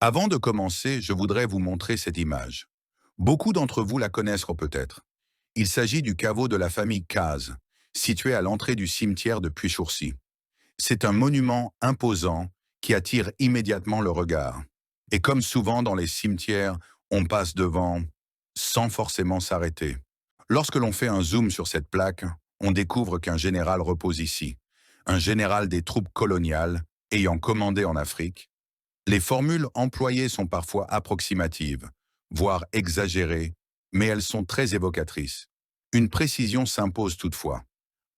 Avant de commencer, je voudrais vous montrer cette image. Beaucoup d'entre vous la connaissent peut-être. Il s'agit du caveau de la famille Caz, situé à l'entrée du cimetière de Puy-Chourcy. C'est un monument imposant qui attire immédiatement le regard. Et comme souvent dans les cimetières, on passe devant sans forcément s'arrêter. Lorsque l'on fait un zoom sur cette plaque, on découvre qu'un général repose ici. Un général des troupes coloniales ayant commandé en Afrique. Les formules employées sont parfois approximatives, voire exagérées, mais elles sont très évocatrices. Une précision s'impose toutefois.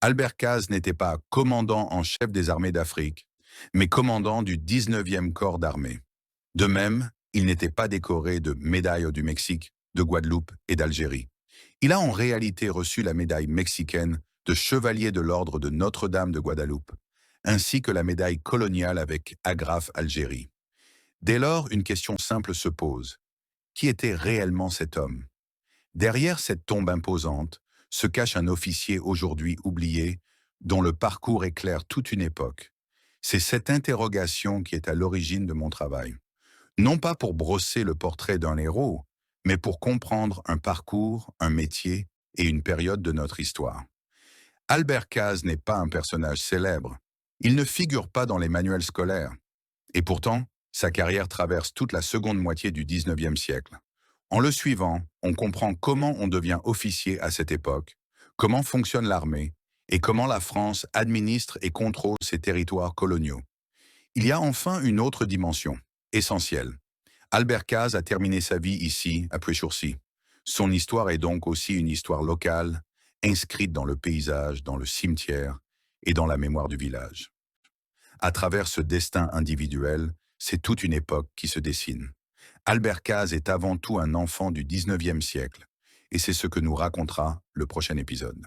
Albert Caz n'était pas commandant en chef des armées d'Afrique, mais commandant du 19e corps d'armée. De même, il n'était pas décoré de médailles du Mexique, de Guadeloupe et d'Algérie. Il a en réalité reçu la médaille mexicaine de chevalier de l'ordre de Notre-Dame de Guadeloupe, ainsi que la médaille coloniale avec agrafe Algérie. Dès lors, une question simple se pose. Qui était réellement cet homme? Derrière cette tombe imposante se cache un officier aujourd'hui oublié, dont le parcours éclaire toute une époque. C'est cette interrogation qui est à l'origine de mon travail. Non pas pour brosser le portrait d'un héros, mais pour comprendre un parcours, un métier et une période de notre histoire. Albert Caz n'est pas un personnage célèbre. Il ne figure pas dans les manuels scolaires. Et pourtant, sa carrière traverse toute la seconde moitié du 19e siècle. En le suivant, on comprend comment on devient officier à cette époque, comment fonctionne l'armée, et comment la France administre et contrôle ses territoires coloniaux. Il y a enfin une autre dimension, essentielle. Albert Caz a terminé sa vie ici, à Puy-Chourcy. Son histoire est donc aussi une histoire locale, inscrite dans le paysage, dans le cimetière et dans la mémoire du village. À travers ce destin individuel, c'est toute une époque qui se dessine. Albert Caz est avant tout un enfant du 19e siècle, et c'est ce que nous racontera le prochain épisode.